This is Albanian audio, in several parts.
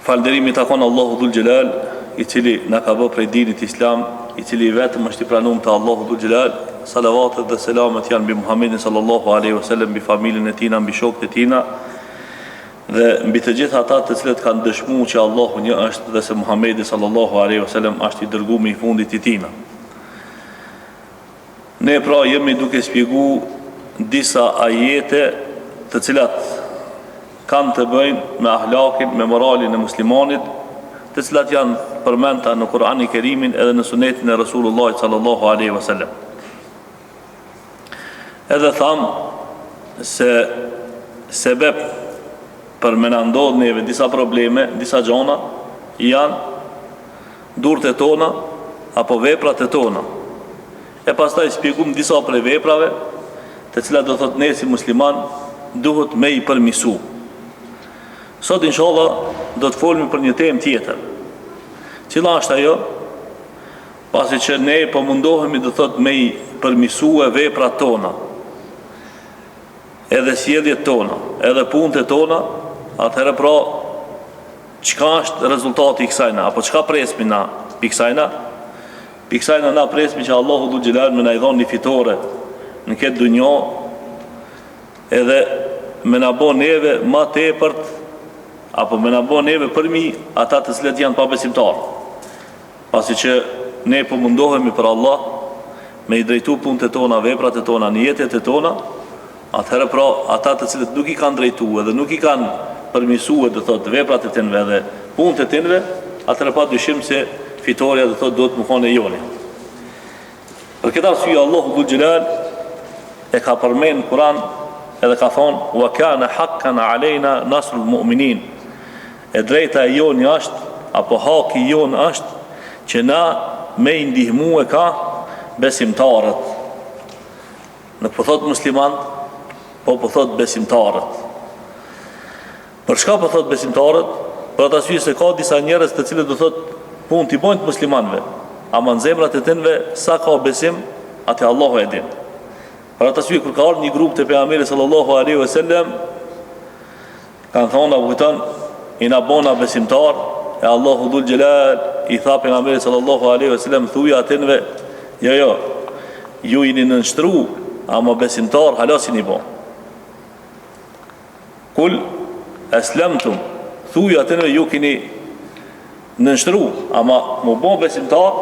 Falënderimi takon Allahu Dhul Gjelal, i cili na ka bërë prej dinit islam, i cili vetëm është i pranuar te Allahu Dhul Gjelal. Salavatet dhe selamet janë mbi Muhammedin sallallahu alaihi wasallam, mbi familjen e tij, mbi shokët e tij dhe mbi të gjithë ata të cilët kanë dëshmuar që Allahu një është dhe se Muhammedi sallallahu alaihi wasallam është i dërguar i fundit i tij. Ne pra jemi duke shpjeguar disa ajete të cilat kanë të bëjnë me ahlakin, me moralin e muslimanit, të cilat janë përmenta në Kur'anin e Kerimin edhe në sunetin e Rasulullah sallallahu alaihi wasallam. Edhe tham se sebeb për me na ndodh neve disa probleme, disa gjona janë durët e tona apo veprat e tona. E pastaj shpjegum disa prej veprave të cilat do thot ne si musliman duhet me i përmisu. Sot inshallah do të folmi për një temë tjetër. Cila është ajo? Pasi që ne po mundohemi do thot me i përmisue veprat tona, edhe sjelljet tona, edhe punët e tona, atëherë pra çka është rezultati i kësajna, apo çka presmi na pi kësajna? Pi kësajna na presmi që Allahu Dhul Gjelal me na i dhon një fitore në këtë dunjë, edhe me na bën neve ma tepërt, apo me na bën neve përmi ata të cilët janë pabesimtarë. Pasi që ne po mundohemi për Allah me i drejtu punët e tona, veprat e tona, niyetet e tona, atëherë pra ata të cilët nuk i kanë drejtu edhe nuk i kanë përmisuar do thot veprat e tyre dhe punët e tyre, atëherë pa dyshim se fitoria do thot do të më kone joni. Për këtë arsye Allahu Dhul Gjelal e ka përmend në Kur'an edhe ka thonë wa kana haqqan alejna nasrul mu'minin. E drejta e joni është, apo haki jon është, që na me i ndihmu e ka besimtarët. Nuk po thot musliman, po thot besimtarët. Për çka po thot besimtarët? Për atë arsye se ka disa njerëz të cilët do thot punë t'i bojnë të muslimanëve, ama në zemrat e tyre sa ka besim, atë Allahu e din. Për atë arsye kur ka ardhur një grup te pejgamberi sallallahu alaihi wasallam, kanë thonë apo kujton, i na bona besimtar, e Allahu Dhul Gjelal i tha pejgamberit sallallahu alaihi wasallam, thuaj atyre, jo, ju jeni nënshtru, ama besimtar halasin i bo. Kul aslamtum, thuaj atyre ju keni nënshtru, ama mu bo besimtar,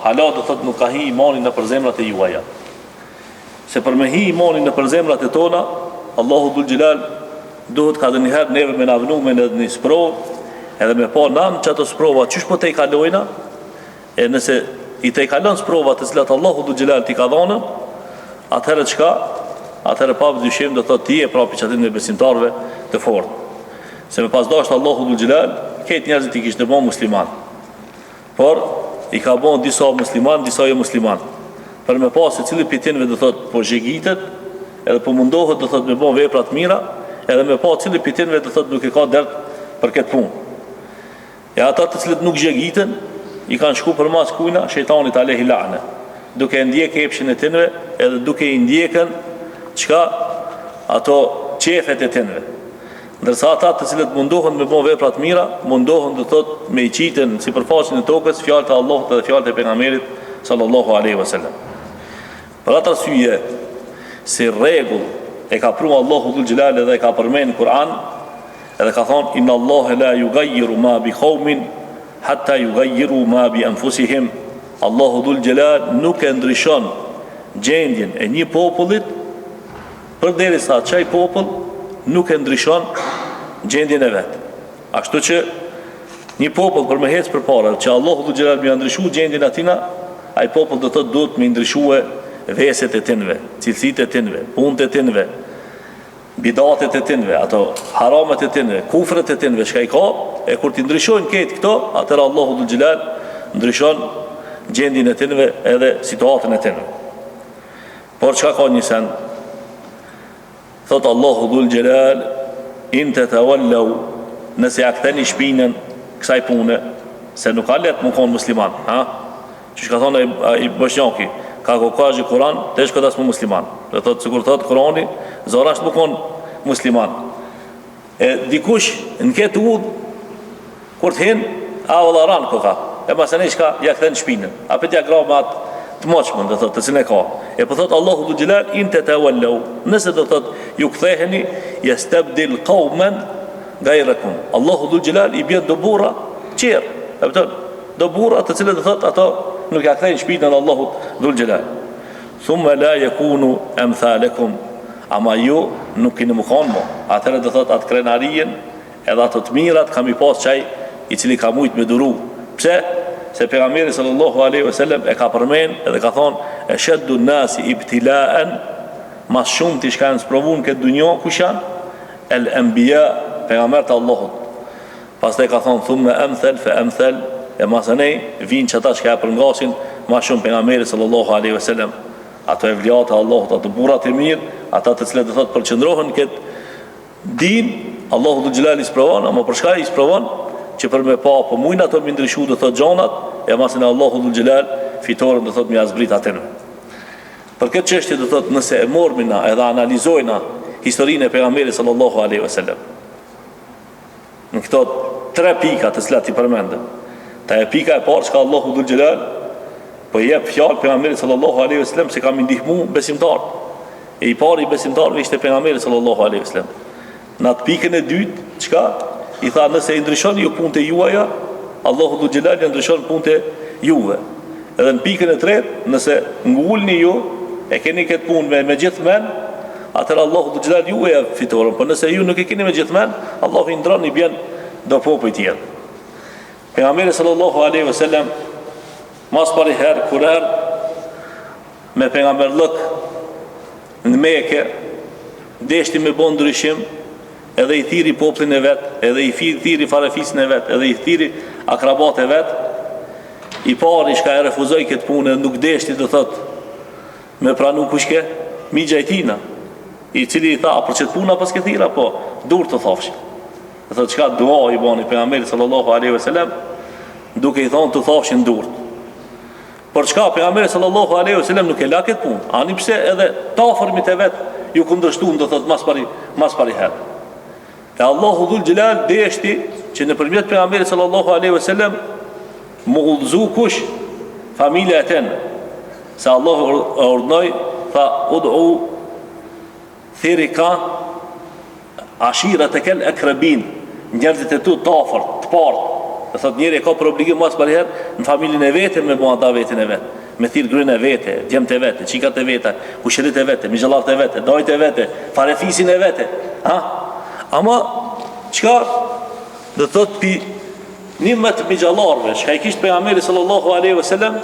hala do thot nuk ka hi imanin në përzemrat e juaja. Se për me hi imanin në përzemrat e tona, Allahu Dhul Gjelal duhet ka dhe njëherë neve me navnu me në një sprov, edhe me pa nam që ato sprova qysh po te i kalojna, e nëse i te i kalon sprova të cilat Allahu Dhul Gjelal ti ka dhonën, atëherë qka? Atëherë pa vëdyshim do thot ti e prapi që atin me besimtarve të fort. Se me pas dashtë Allahu Dhul Gjelal, ketë njerëzit i kishtë të bon musliman, por i ka bon disa musliman, disa jo musliman. Për me pas se cili pitinve do thot po zhegitet, edhe po mundohet do thot me bon veprat mira, edhe me pa cili pitinve do thot nuk e ka dert për këtë punë. E ata të cilët nuk zhegiten, i kanë shku për mas kujna shejtanit alehi la'ne, duke ndjek epshin e tinve, edhe duke i ndjekën qka ato qefet e tinve. Ndërsa ata të cilët mundohen me bon veprat mira, mundohen do thot me i qiten si përfaqin e tokës fjalët e Allahut dhe fjalët e pejgamberit sallallahu alaihi wasallam. Për atë arsye, si rregull e ka pru Allahu Dhul Gjelal edhe e ka përmen në Kur'an, edhe ka thonë inna Allahe la yugayyiru ma bi qaumin hatta yugayyiru ma bi anfusihim. Allahu Dhul Gjelal nuk e ndryshon gjendjen e një popullit përderisa çaj popull nuk e ndryshon gjendjen e vet. Ashtu që një popull për me hec përpara që Allahu Dhul Gjelal më ndryshu gjendjen atina, ai popull do thotë duhet më ndryshue veset e tinve, cilësitë e tinve, punët e tinve, bidatet e tinve, ato haramet e tinve, kufret e tinve, shka i ka, e kur ti ndryshojnë këtë këto, atër Allahu Dhul Gjelal ndryshon gjendin e tinve edhe situatën e tinve. Por çka ka një sen? Thot Allahu Dhul Gjelal, in të të wallau, nëse ja këtheni shpinën kësaj pune, se nuk ka let më konë musliman, ha? Që shka thonë i bëshnjaki, ka kokazhi Kur'an, të shko das më musliman. Dhe thotë, sikur thotë Kur'ani, zorasht më konë musliman. E dikush në këtë udhë Kur të hin, a valla ran koka. E pasani çka ja kthen shpinën. A pe t'ja gra me atë të moçmën, do thotë, të cilën e ka. E po thot Allahu dhul jalal in tatawallu. Nëse do thot ju ktheheni, yastabdil qauman ghayrakum. Allahu dhul jalal i bën do burra qerr. E kupton? Do burra të cilët do thot ato nuk ja kthejnë shpinën Allahut dhul jalal. Thumma la yakunu amthalakum. Ama ju nuk keni më kanë mo. Atëherë do thot atë krenarien edhe ato të mirat kam i pas çaj i cili ka mujt me duru. Pse? Se pejgamberi sallallahu alaihi wasallam e ka përmend edhe ka thonë ashaddu nasi ibtila'an, mas shumë ti shka në sprovun këtë dunjo kush janë? El anbiya, pejgambert Allahut. Pastaj ka thonë thumma amthal fa amthal, e masanej vinë çata që ka përngasin ma shumë pejgamberi sallallahu alaihi wasallam. Ato evliat e Allahut, ato burrat e mirë, ata të cilët do thotë përqendrohen këtë din, Allahu dhul jalali sprovon, ama për çka i sprovon? Që për me pa, po mujnë ato më ndryshu do thotë gjonat, e masin Allahu dhul jalal fitoren do thotë më azbrit atënë. Për këtë çështje do thotë nëse e mormina edhe analizojna historinë e pejgamberit sallallahu alaihi wasallam. Në këto 3 pika të cilat i përmendëm. Ta e pika e parë që Allahu dhul jalal po jep fjalë pejgamberit sallallahu alaihi wasallam se kam ndihmu besimtar. E i pari besimtarëve ishte pejgamberi sallallahu alaihi wasallam. Në atë pikën e dytë, çka? I tha nëse i ndryshoni ju punët e juaja, Allahu dhul jalal i ndryshon punët e juve. Edhe në pikën e tretë, nëse ngulni ju e keni këtë punë me gjithë men, atëherë Allahu dhul jalal ju e jep fitoren. Por nëse ju nuk e keni me gjithë men, Allahu i ndron i bën do popujt tjerë. Pejgamberi sallallahu alaihi wasallam mas pari herë kur me pejgamberllëk në Mekë deshti me bon ndryshim, edhe i thiri poplin e vet, edhe i thiri farefisin e vet, edhe i thiri akrabat e vet. I pari shka e refuzoi këtë punë, nuk deshti të thot me pranu kushke migja i tina, i cili i tha për çet puna pas ke thira, po dur të thofsh. Dhe thot çka dua i bani pejgamberi sallallahu alaihi wasallam, duke i thonë të thofshin durt. Por çka pejgamberi sallallahu alaihi wasallam nuk e la këtë punë. Ani pse edhe ta afërmit e vet ju kundërshtuan do thot mas pari herë. E Allahu dhul jalal deshti që nëpërmjet pejgamberit sallallahu alaihi wasallam mu udhëzu kush? Familja e tenë. Se Allahu urdhnoi, tha ud'u thirika ashiratakal akrabin, njerëzit e tu të afërt, të parë. Dhe thot njeri e ka për obligim mas për herë në familjen e vete me bua ata vetin e vetë, me thirë grën e vete, djemt e vete, qikat e vete, kushërit e vete, migjallat e vete, dajt e vete, farefisin e vete. Ama qka dhe thot pi 11 migjallarve shka i kishtë pejgamberi sallallahu alaihi wasallam,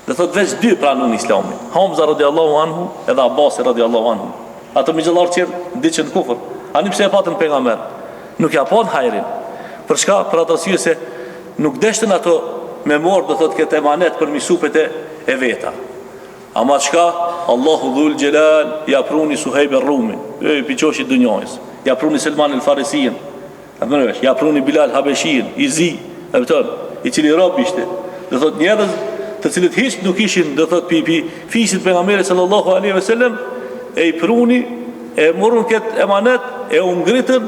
dhe thot veç 2 pranun islamin, Hamza radiallahu anhu edhe Abbasi radiallahu anhu. Ato migjallar qërë diqën kufër, ani pse e patën pejgamber, nuk ja patën hajrin. Për shka? Për atë arsye se nuk deshtën ato me morë dhe thot këtë emanet për misupet e veta. Ama shka? Allahu dhul jalal ja pruni Suhejbe Rumin, piqoshit dënjojës, ja pruni Selman el Farisin, ja pruni Bilal Habeshin, i cili rob ishte. Dhe thot njerëz të cilët hiç nuk ishin dhe thot pi fisit pejgamberit sallallahu alaihi wasallam, e i pruni, e morën këtë emanet, e u ngritën,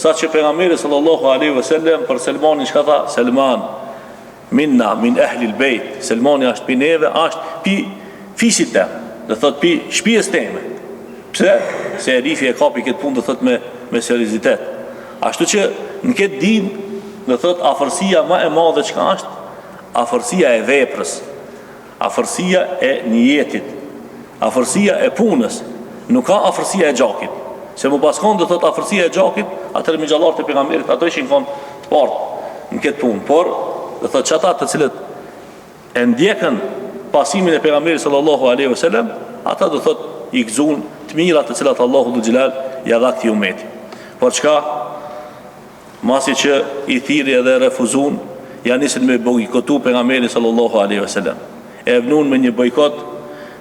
sa që pejgamberi sallallahu alaihi wasallam për Selmanin çka tha? Selman minna min ahli al-bayt. Selmani është pi neve, është pi fisit tem, do thot pi shtëpisë teme. Pse? Se Rifi e kapi këtë punë do thot me seriozitet. Ashtu që në këtë din do thot afërsia më e madhe çka është? Afërsia e veprës, afërsia e niyetit, afërsia e punës. Nuk ka afërsia e gjakit. Se mu paskon do thot afërsia e gjakit, atëherë migjallarët e pejgamberit ato ishin kon të parë në këtë punë, por do thot çata të cilët e ndjekën pasimin e pejgamberit sallallahu alaihi wasallam, ata do thot i gëzuan të mirat të cilat Allahu dhul jalal ja dha këtij ummeti. Por çka? Masi që i thiri edhe refuzuan, ja nisën me bojkotu pejgamberin sallallahu alaihi wasallam. E vnun me një bojkot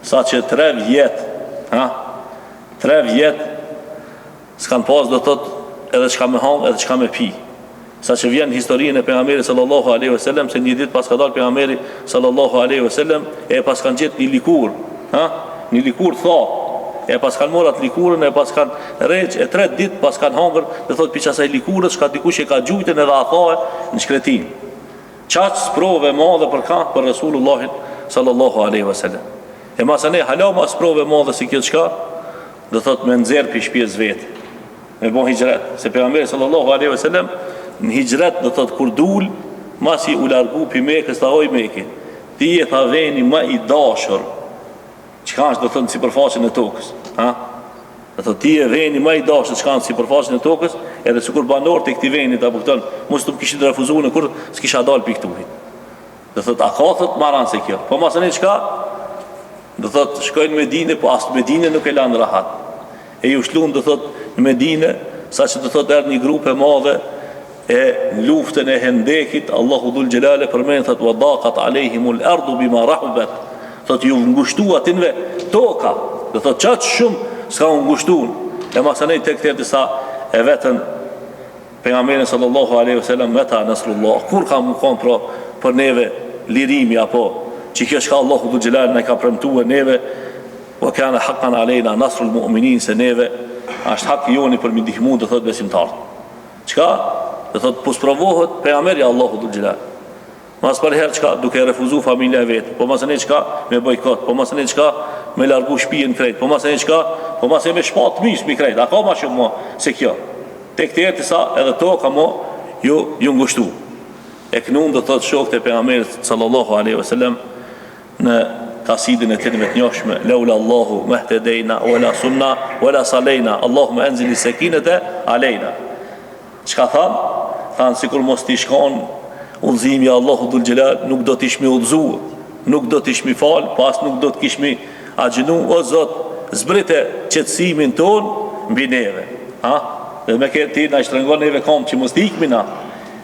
sa që 3 vjet, 3 vjet s'kan pas do thot edhe çka me hang edhe çka me pi. Sa që vjen historinë e pejgamberit sallallahu alaihi wasallam se një ditë pas ka dalë pejgamberi sallallahu alaihi wasallam e pas kanë gjetë një likur, një likur tha, e pas kanë morat likurën, e pas kanë rreq, e 3 ditë pas kanë hangër, dhe thot piç asaj likurës, ka dikush e ka gjujtën edhe athahe në shkretin. Qaq sprove madhe për ka, për Resulullahin sallallahu alaihi wasallam. E masane hala ma sprove madhe si kjo çka, dhe thot me nxerr pi shtëpis vetë, me bon hijret, se pejgamberi sallallahu alaihi wasallam në hijret dhe thot kur dul, masi u largu pi Mekës, ta hoj Mekë. Ti e tha veni më i dashur. Çka është do thot në sipërfaqen e tokës, ha? Do thot ti e veni më i dashur çka në sipërfaqen e tokës, edhe sikur banorët e këtij veni ta kupton, mos të kishin refuzuar në kur s'kisha dal pi këtu. Do thot a ka thot marran se kjo. Po masane çka? Do thot shkojnë në Medinë, po as Medinë nuk e lanë rahat. E ju shlun do thot në Medinë, saqë do thot erdhi një grup e madhe e luftën e Hendekit, Allahu dhul Gjelale përmenë, thot, wa daqat alejhimul ardu bima rahubat, thot, ju ngushtu atinve toka, dhe thot, qatë shumë s'ka ngushtun, e masanej të këtër disa e vetën pejgamberin sallallahu aleyhi wasallam, meta nasrullah, kur ka më konë për neve lirimi, apo, që kjo shka Allahu dhul Gjelale ne ka premtu e neve, wa kana haqqan alejna nasrul mu'minin, se neve, ashtë hak joni për mi dihmu, dhe thot, besimtarë. Qka? Dhe thot, po sprovohet pejgamberi Allahu dhul Gjelal. Mas për herë qka duke refuzu familja e vetë, po masë një qka me bojkot, po masë një qka me largu shpijen krejt, po masë një qka, po masë me shpat mis mi krejt, a ka ma shumë mo se kjo. Tek të erë sa edhe to ka mo ju ngushtu. E kënun dhe thot shok të pejgamberi sallallahu aleyhi wasallam në kasidin e të një të njoshme, laula Allahu mehtedejna, wala sunna, wala salejna, Allahu me enzili sekinete alejna. Qka thanë sikur mos t'i shkon udhëzimi Allahu dhul Gjelal, nuk do t'ishmi udhëzu, nuk do t'ishmi fal, pas nuk do t'kishmi agjinu, o Zot, zbrite qetësimin ton mbi neve. Ha? Dhe me këti na shtrengon neve kom që mos t'ikmi na.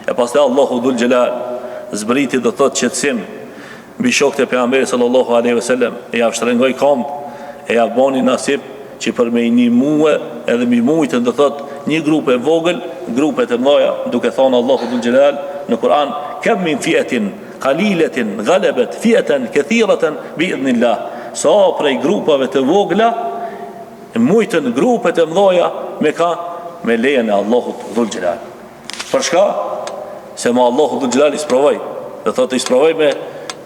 E pas të Allahu dhul Gjelal zbriti do thot qetësim mbi shokët e pejgamberit sallallahu aleyhi wasallam, e ja shtrengoj kom, e ja boni nasip që për me i një muë edhe mi mujtën do thot një grupe vogël, grupet e mdoja, duke thonë Allahu dhul Gjelal në Kur'an, kem min fjetin, kaliletin, galebet, fjeten, këthiraten, bi idhnillah. Sa prej grupave të vogla, mujtën grupet e mdoja me ka, me lejen e Allahu dhul Gjelal. Për shka? Se ma Allahu dhul Gjelal i sprovoj, dhe thot i sprovoj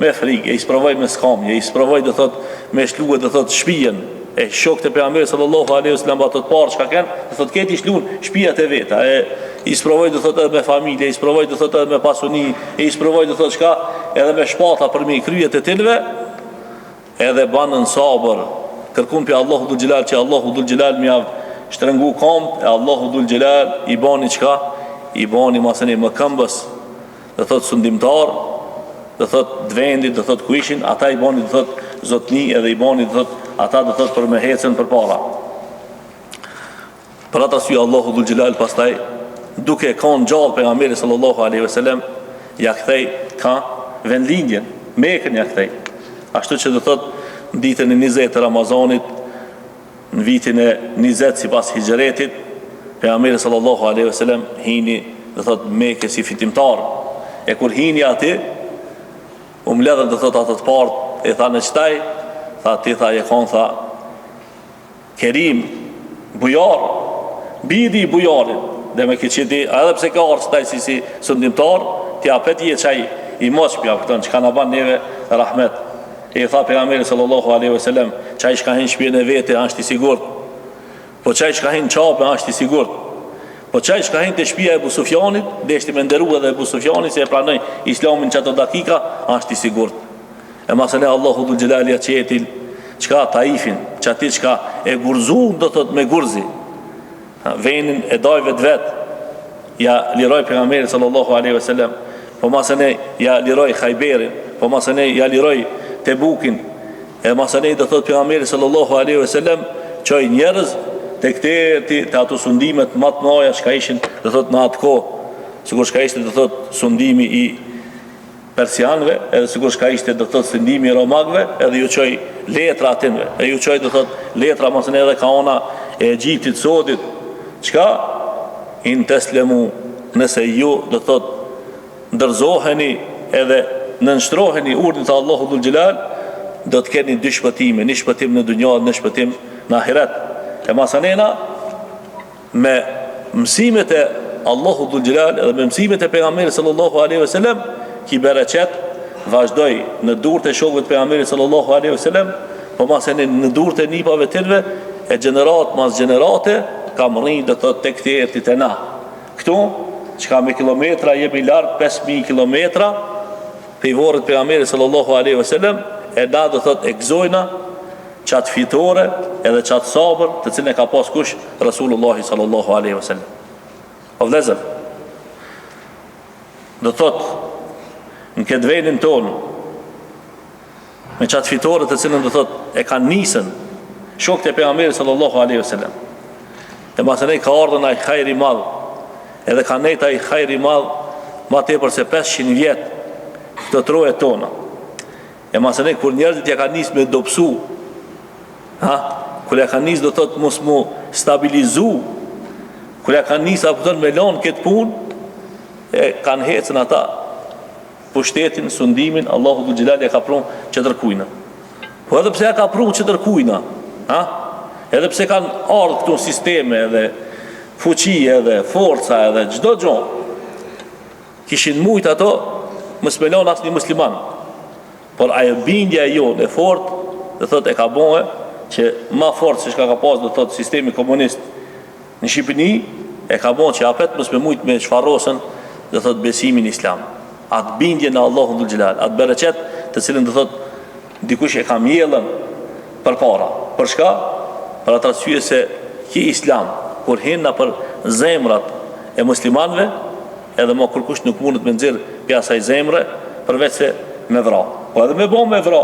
me frikë, i sprovoj me skamje, i sprovoj dhe thot me shluet dhe thot shpijen, e shokët e pejgamberit sallallahu alaihi wasallam ato të parë çka kanë, do thotë këti shlun shtëpiat e veta, e i sprovoi do thotë edhe me familje, i sprovoi do thotë edhe me pasuni, e i sprovoi do thotë çka edhe me shpata për mi kryet e tilve, edhe banën sabër, kërkum pe Allahu dhul Gjelal që Allahu dhul Gjelal më shtrengu kom, e Allahu dhul Gjelal i bani çka, i bani masani më këmbës, do thotë sundimtar, do thotë dvendit, do thotë ku ishin, ata i bani do thotë zotni, edhe i bani do thotë ata do thot për me hecën për para. Për ata sy Allahu dhul Gjelal pastaj duke kanë gjallë pejgamberi sallallahu alaihi wasallam ja kthej ka vendlindjen, Mekën ja kthej. Ashtu që do thot në ditën e 20 të Ramazanit, në vitin e 20 sipas hijretit, pejgamberi sallallahu alaihi wasallam hini do thot Mekë si fitimtar. E kur hini aty, u mbledhën do thot ata të parë, e thanë çtaj, tha ti tha e kon tha Kerim bujar bidi i bujarit dhe me këtë qiti edhe pse ka arë qëtaj si sundimtar ti apet i e qaj i moshpja këton që ka në ban neve rahmet e tha pejgamberi sallallahu alaihi wasallam qaj që ka hin shpjën e vete është i sigurt, po qaj që ka hin qape është i sigurt, po qaj që ka hin të shpia e Ebu Sufjanit dhe ishti me ndëru edhe Ebu Sufjanit se e pranoj islamin që ato dakika është i sigurt. E masane Allahu dhul Gjelali qetil qka Taifin, që ati qka e gurzun do thot me gurzi venin e dajve të vet ja liroj pejgamberi sallallahu alaihi wasallam, po masane ja liroj Khajberin, po masane ja liroj Tebukin, e masane do thot pejgamberi sallallahu alaihi wasallam qoj njerëz të këtërti të ato sundimet matë noja që ka ishin do thot në atë ko, sikur që ka ishte do thot sundimi i persianëve, edhe sikur shka ishte do thot sundimi i romagëve, edhe ju çoj letra atinve, e ju çoj do thot letra mosën edhe ka ona e Egjiptit sodit, çka in teslemu, nëse ju do thot ndërzoheni edhe nënshtroheni urdhit të Allahut dhul Gjelal, do të keni dy shpëtime, një shpëtim në dunja dhe një shpëtim në ahiret. E masanena me mësimet e Allahu dhul Gjelal edhe me mësimet e pejgamberit sallallahu alaihi wasallam ki bereqet vazhdoj në durët e shokëve të pejgamberit sallallahu alaihi wasallam, po masane në durët e nipave tërve e gjenerat mas gjenerate kam rrinë dhe të tek të ertit e na. Këtu, që ka me kilometra jemi lartë 5.000 kilometra pe i vorët pejgamberit sallallahu alaihi wasallam, e na dhe thot e gëzojna qatë fitore edhe qatë sabër të cilën e ka pas kush Rasulullahi sallallahu alaihi wasallam. O vlezër, do thot në këtë vendin tonë me qatë fitore të cilën do thot e kanë nisën shokët e pejgamberit sallallahu alaihi wasallam. E masënej ka ardhën ai hajri madh, edhe ka nejt ai hajri madh ma tepër se 500 vjet të troje tona. E masënej kur njerëzit ja ka nisë me dopsu, kur ja ka nisë do thot mos mu stabilizu, kur ja ka nisë apo me lanë këtë punë, e kanë hecën ata pushtetin, sundimin, Allahu dhul Gjelal ja ka pru që tërkujna. Po edhe pse ja ka pru që tërkujna, edhe pse kanë ardhë këtu sisteme edhe fuqi edhe forca edhe çdo gjë, kishin mujt ato mos me lanë asnjë musliman. Por ajo bindja e jonë e fort, dhe thot e ka bëhe që ma fort se shka ka pas dhe thot sistemi komunist në Shqipëni, e ka bëhe që apet mos me mujt me shfarosën dhe thot besimin islam, atë bindje në Allahu dhul Gjelal, atë bereqet të cilën dhe thot dikush e ka mjellën për para. Për shka? Për atë arsye se ki islam kur hinna për zemrat e muslimanve, edhe ma kërkush nuk mundet me nxirr pjasaj zemre përveç se me vra. Po edhe me bo me vra,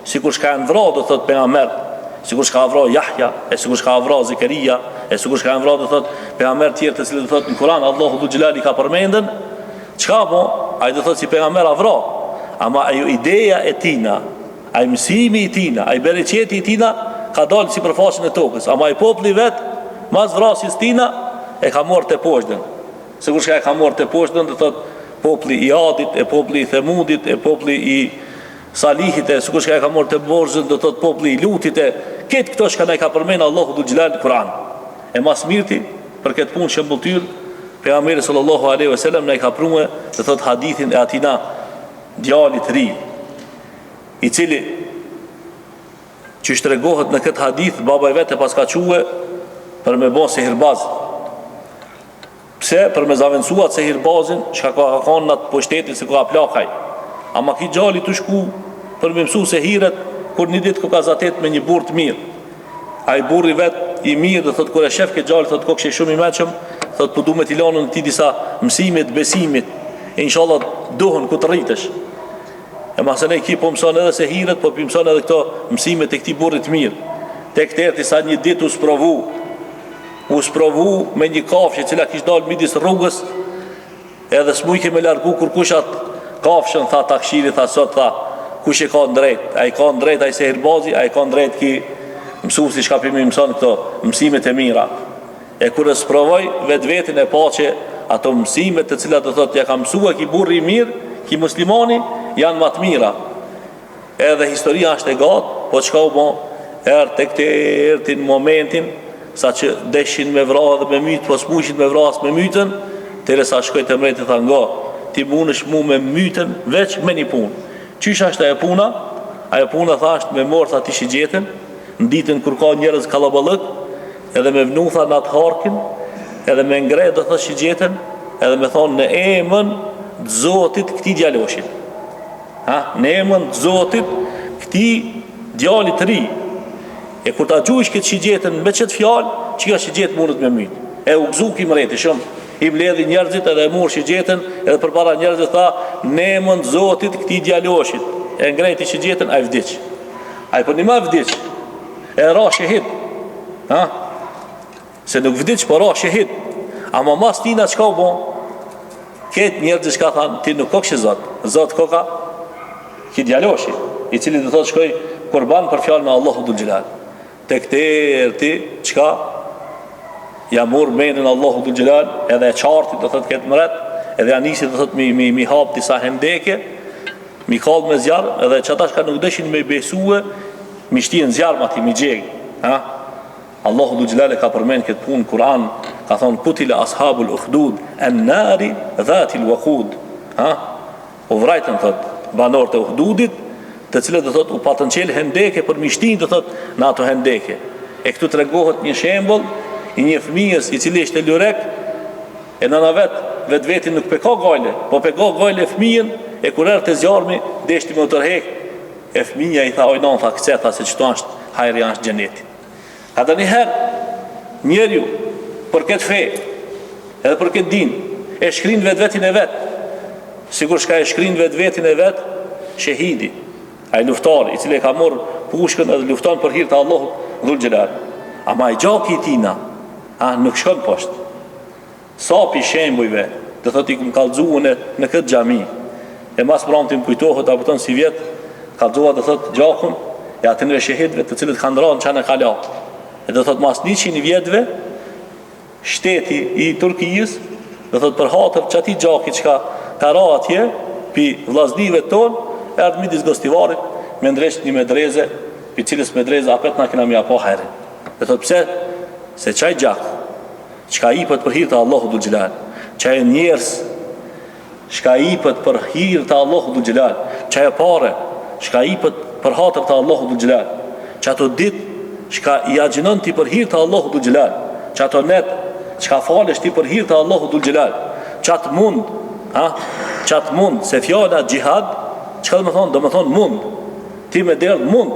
sikur shka e në vra do thot pejgamber, sikur shka e vra Jahja, e sikur shka e vra Zekaria, e sikur shka e vra do thot pejgamber tjerë të cilët do thot në Kur'an Allahu dhul Gjelal i ka përmendën, çka po? Ai do thot si pejgamber a vra, ama ajo ideja e tina, ai mësimi i tina, ai bereqeti i tina ka dalë si përfaqën e tokës, ama i populli vet mas vrasjes tina e ka marrë të poshtën. Sikur shka e ka marrë të poshtën, do thot populli i Adit, e populli i Themudit, e populli i Salihit, e sikur shka e ka marrë të Borzën, do thot populli i Lutit, e këtë këto shka ne ka përmenë Allahu dhul Gjelal në Kur'an. E mas mirti për këtë punë shëmbulltyr, pejgamberi sallallahu alaihi wasallam ne ka prungue, do thot hadithin e atina djalit ri, i cili që shtregohet në këtë hadith, baba i vetë pas ka quë për me bo sihirbaz. Pse? Për me zavendësuat sihirbazin që ka kanë në të pushtetin se ka plakaj. Ama ki gjali të shku për me mësu sehiret kur një ditë ka zatet me një burr të mirë. A i burri vetë i mirë dhe thot kur e shef këtë gjali, thot ko kështë shumë i meqëm, thot po du me tilanën në ti disa mësimit, besimit, e inshallah duhen ku të rritesh. E masën e ki po mëson edhe se hiret, po mëson edhe këto mësimet e këti burrit mirë. Tek të erti sa një dit u sprovu me një kafshë cila kish dalë midis rrugës, edhe s'mujke me largu kur kushat kafshën, tha takshiri, tha sot, tha kush e ka ndrejt, a i ka ndrejt, a i sehirbazi, a i ka ndrejt ki mësuesi shka për më mëson këto mësimet e mira. E kur e sprovoj vetë vetin e pa që ato mësimet të cilat do thot ja ka mësua ki burri mirë, ki muslimani, janë matë mira. Edhe historia është e gatë, po qka u bon, tek të ertin momentin, sa që deshin me vra dhe me mytë, po s'mushin me vra as me mytën, tere sa shkoj të mrejtë tha nga, ti munësh mu me mytën, veç me një punë. Qysh është ajo puna? Ajo puna thasht me morë tha ti shigjetën, në ditën kur ka njerëz kalabalëk, edhe me vnu tha në atë harkin, edhe me ngrej dhe tha shigjetën, edhe me thonë në emën të Zotit këti djaloshin. Në emën të Zotit këti djalit ri. E kur ta gjuish këtë shigjetën me qëtë fjallë, që ka shigjetë mundët me mytë. E u gëzu ki mreti shumë, i mbledhi njerëzit edhe e murë shigjetën, edhe për para njerëzit tha, në emën të Zotit këti djaloshit. E ngrejti shigjetën, a i vdiq. A i për një ma vdiq. E ra shihit. Se nuk vdiq, për ra shihit. Ama mas tina qka u bon, këtë njerëzit shka thanë, ti nuk kokë që Zot. Zot koka, ki djaloshi, i cili dhe thot shkoj kurban për fjallë në Allahu dhul Gjelal. Tek të erti, qka? Ja mur menin Allahu dhul Gjelal, edhe e qartit dhe thot këtë mëret, edhe anisi dhe thot mi hap disa hendeke, mi kallë me zjarë, edhe qëta shka nuk dëshin me besue, mi shtien zjarë ma ti mi gjegë. Allahu dhu xhelal ka përmend këtë punë në Kur'an, ka thonë kutila ashabul ukhdud an-nari dhatil waqud. U vrajtën thot banorët e Uhdudit, të cilët do thot u patën qelë hendeke për mishtin do thot në ato hendeke. E këtu tregohet një shembull i një fëmijës i cili ishte lurek, e nëna vetë nuk peka gajle, po peka gajle fëmijën, e kur erë të zjarmi deshti me u tërhek, e fëmija i tha ojnon, tha këse, tha se qëto është hajri, është gjeneti. Ka të njëherë njerju për këtë fe edhe për këtë din e shkrin vetin e vetë, sigur shka e shkrin vetin e vetë shehidi, ai luftari i cili ka marrë pushkën edhe lufton për hir të Allahut dhul xhelal. Ama i gjaki i tina nuk shkon poshtë. Sapi shembujve do thotë i kum kallxuën në këtë xhami. E mas prontim kujtohet apo ton si vjet kallxua do thotë gjakun e atënve shehidëve të cilët kanë ndronë çanë kala. E do thotë mas 100 vjetëve shteti i Turqisë do thotë për hatër çati gjaki çka ka ra atje pi vllaznive ton erdhi midis gostivarit me ndresh një medreze pi cilës medreza apet na kena mja po hajrin. Do thotë pse? Se çaj gjak çka ipët për hir të Allahut dhul xhelal, çaj njerëz çka ipët për hir të Allahut dhul xhelal, çaj parë çka ipët për hatër të Allahut dhul xhelal, çato ditë çka i agjinon ti për hir të Allahut dhul xhelal, çato net çka falesh ti për hir të Allahut dhul xhelal, çat mund, çat mund se fjala xhihad, çka do të thonë mund. Ti me derdh mund.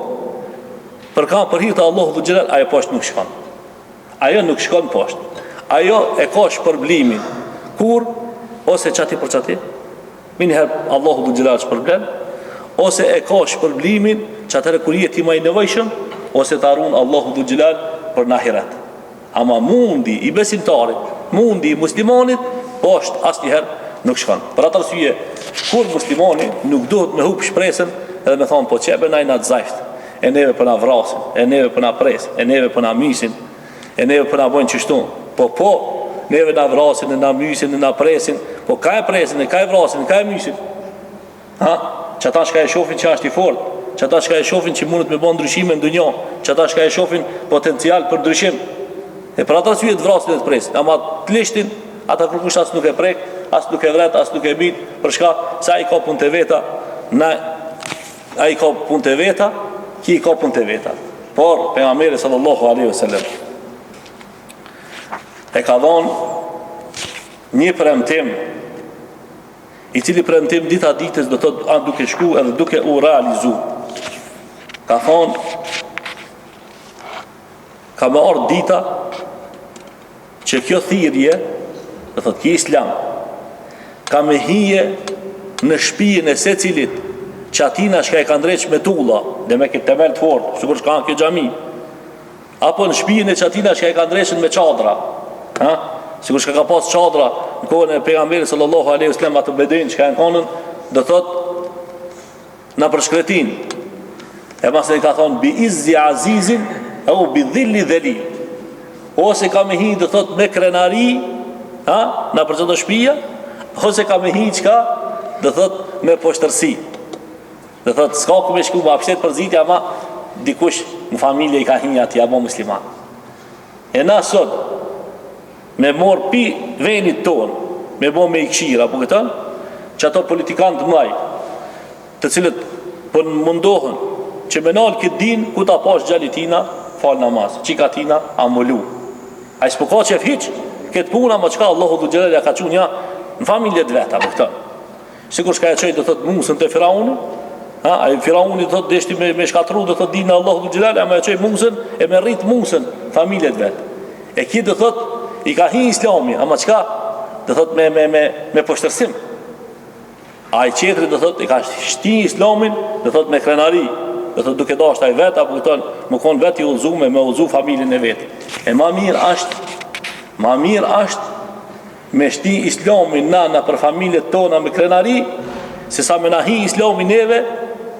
Për hir të Allahut dhul xhelal, ajo poshtë nuk shkon. Ajo nuk shkon poshtë. Ajo e ka shpërblimin. Kur ose çati për çati, minher Allahu dhul xhelal shpërblen, ose e ka shpërblimin çatëre kur je ti më i nevojshëm, ose të harun Allahu dhul xhelal për në ahiret. Ama mundi i besimtarit, mundi i muslimanit, poshtë asnjëherë nuk shkon. Për atë arsye, kur muslimani nuk duhet me hub shpresën edhe me thonë po çebe na i zajft, e neve për na vrasin, e neve për na presin, e neve për na mysin, e neve për na bojnë qështu. Po, neve na vrasin, e na mysin, e na presin, po ka e presin, e ka e vrasin, e ka e mysin. Qëta shka e shofin që është i fort, qëta shka e shofin që mundet me bon ndryshime në dunjo, qëta shka e shofin potencial për ndryshim. E për atë arsye të vrasin e të presin, ama të lishtin, ata kërkush as nuk e prek, as nuk e vret, as nuk e bit, për shka sa i ka pun të veta, a i ka pun të veta, ki i ka pun të veta. Por, pejgamberi sallallahu alaihi wasallam e ka dhonë një premtim, i cili premtim dita ditës do të duke shku edhe duke u realizu. Ka thonë, ka më ardhë dita që kjo thirrje, do thotë ki islam, ka me hije në shtëpinë e secilit që atina shka e ka ndreq me tulla dhe me këtë temel të fort, sikur shka në kjo xhami, apo në shtëpinë e që atina shka e ka ndreqën me çadra, sikur shka ka pas çadra në kohën e pejgamberit sallallahu alaihi wasallam, atë bedin që ka në konën, do thot në përshkretin, e mas e ka thonë bi izzi azizin e u bi dhilli dhelil, ose ka me hi do thot me krenari në për qëto shpija, ose ka me hi qka do thot me poshtërsi, do thot s'ka ku me shku ma pështet për zitja, ma dikush në familje i ka hi ati abo musliman. E na sot me mor pi venit ton, me bo me i kshira, po këta, që ato politikanë të mlaj, të cilët për mundohen, që me nalë këtë din, ku ta pash gjalitina, falë namaz, qika tina, amullu. A i s'po ka qef hiq, këtë puna, ma qka Allahu dhul xhelal ja ka qunja në familjet veta, po këta. Sikur shka e qëj dhe thot musën të Firauni, a i Firauni dhe thot deshti me shkatru dhe thot dinë Allahu dhul xhelal, a me qëj musën, e me rrit musën familjet vetë. E ki dhe thot, i ka hi islami, ama qka? Dhe thot me poshtërsim. A i qetri dhe thot, i ka shti islamin, dhe thot me krenari, dhe thot duke dasht a i vetë, apo këton, më konë vetë i ullzume, me ullzu familin e vetë. E ma mirë ashtë, me shti islamin na për familjet tona me krenari, se sa me na hi islamin neve,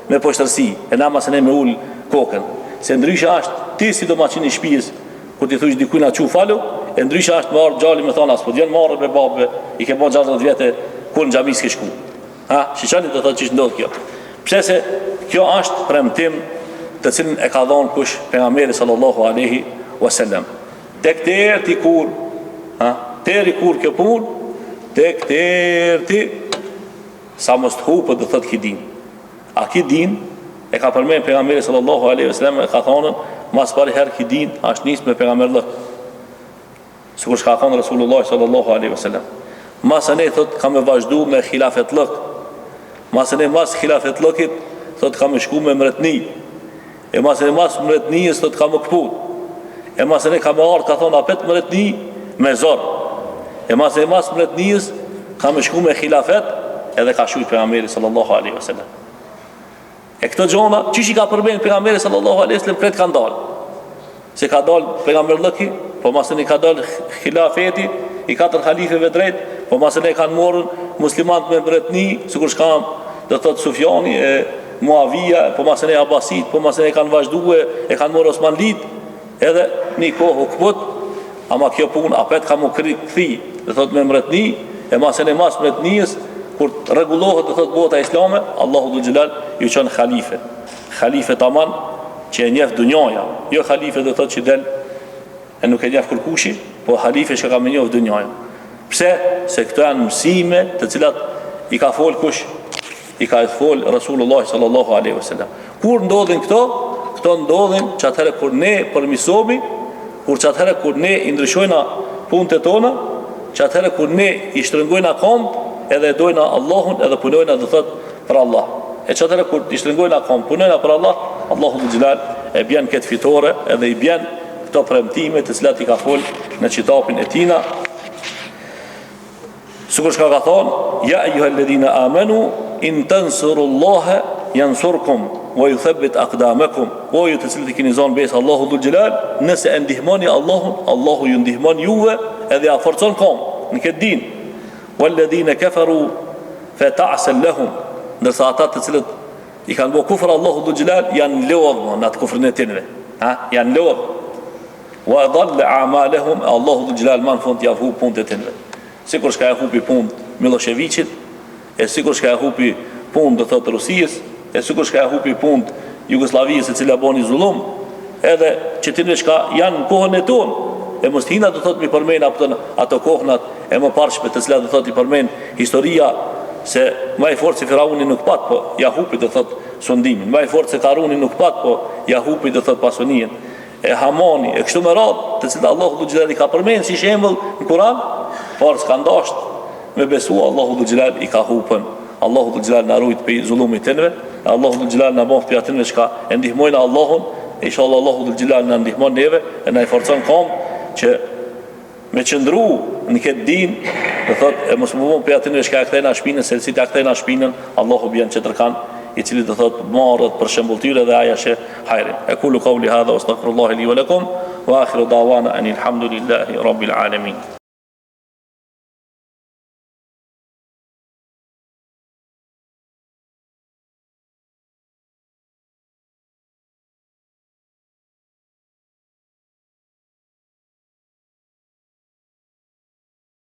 me poshtërsi, e na masën e me ullë kokën. Se ndryshe ashtë, ti si do ma qini shpijës, kur ti thush dikujna që falu, e ndryshe ashtë më ardhë gjali me thonë, as po djenë marrë me babëve, i ke bon 60 vjetë, kur në gjami s'ke shku. Shishani të thotë që ishtë ndodhë kjo. Pse se kjo ashtë premtim të cilin e ka dhonë kush pejgamberi sallallahu alaihi wasallam. Tek të erti kur, teri kur kjo pun, tek të erti sa mos të hupët dhe thot ki din. A ki din, e ka përmen pejgamberi sallallahu alaihi wasallam, e ka thonën, mas pari her ki din, ashtë nisë me pejgamber lëk. Sikur shka thonë Rasulullah sallallahu alaihi wasallam. Masë ne thot ka me vazhdu me khilafet lëk. Masë ne mas khilafet lëkit, thot ka me shku me mretni. E masë ne mas mretnijës, thot ka me këput. E masë ne ka me ardhë, ka thonë apet mretni me zorë. E masë ne mas mretnijës, ka me shku me khilafet, edhe ka shujt pejgamberi sallallahu alaihi wasallam. E këto gjona, çish i ka përmend pejgamberi sallallahu alaihi wasallam, kretë kanë dalë. Se ka dalë pejgamber lëki, po masë ne ka dalë khilafeti, i 4 halifeve drejt, po masë ne kanë morën muslimanët me mretni, sikur shkam do thot Sufjani e Muavija, po masë ne Abbasit, po masë ne kanë vazhduar, e kanë morë Osmanlit, edhe një kohë këput, ama kjo punë apet ka mu këthi, do thot me mretni, e masë ne mas mretnijës, kur rregullohet do thot bota islame, Allahu dhul Xhelal ju çon halife. Halife taman që e njeh dunjaja, jo halife do thot që del e nuk e njeh kurkushi, po halife që ka më njoh dunjaja. Pse? Se këto janë mësime të cilat i ka fol kush? I ka fol Rasulullah sallallahu alaihi wasallam. Kur ndodhin këto? Këto ndodhin që atëherë kur ne përmisomi, atëherë kur ne i ndryshojna punët tona, që atëherë kur ne i shtrëngojna këmbë, edhe e dojna Allahun, edhe punojna dhe thot për Allah. E që atëherë kur i shtrëngojna këmbë, punojna për Allah, Allahu dhul Xhelal e bjen këtë fitore, edhe i bjen këto premtime të cilat i ka fol në kitabin e tina. Sikur shka ka thonë, ja ejuhalladhina amanu, in tansurullaha yansurkum wa yuthabbit aqdamakum. O ju të cilët i keni zonë besë Allahu dhul Xhelal, nëse e ndihmoni Allahun, Allahu ju ndihmon juve edhe ja forcon këmbë në këtë din. Walladhina kafaru fata'sal lahum. Ndërsa ata të cilët i kanë bërë kufër Allahu dhul Xhelal janë lodhë në atë kufrin e tyre. Janë lodhë. Wa dhalla a'malahum, Allahu dhul Xhelal man fund ja hu punët e tyre. Sikur shka e hupi punë Miloševićit, e sikur shka e hupi punë do thotë Rusijës, e sikur shka e hupi punë Jugosllavijës e cila boni zullum, edhe që të shka janë në kohën e tonë, e mos hina do thotë mi përmen ato kohnat e më parshme të cilat do thotë i përmen historia se më i fortë se Firauni nuk pat, po ja hupi do thotë sundimin, më i fortë se Karuni nuk pat, po ja hupi do thotë pasuninë, e Hamani, e kështu me radhë, të cilat Allahu dhul Xhelal i ka përmen si shembull në Kur'an. Por s'ka ndasht me besu Allahu dhul Xhelal i ka hupën. Allahu dhul Xhelal na rujt për zullumit të nëve, Allahu dhul Xhelal na bëf për atyre që e ndihmojnë Allahun, inshallah Allahu dhul Xhelal na ndihmon neve e na i forcon këmbë që me qëndru në këtë din, do thot e mos më vonë për atyre që e kthejnë shpinën, se si ta kthejnë shpinën, Allahu bjen çetërkan i cili do thot marrët për shembull tyre dhe aja që hajrin. Aqulu qawli hadha wastaghfirullaha li wa lakum wa akhiru da'wana anil hamdulillahi rabbil alamin.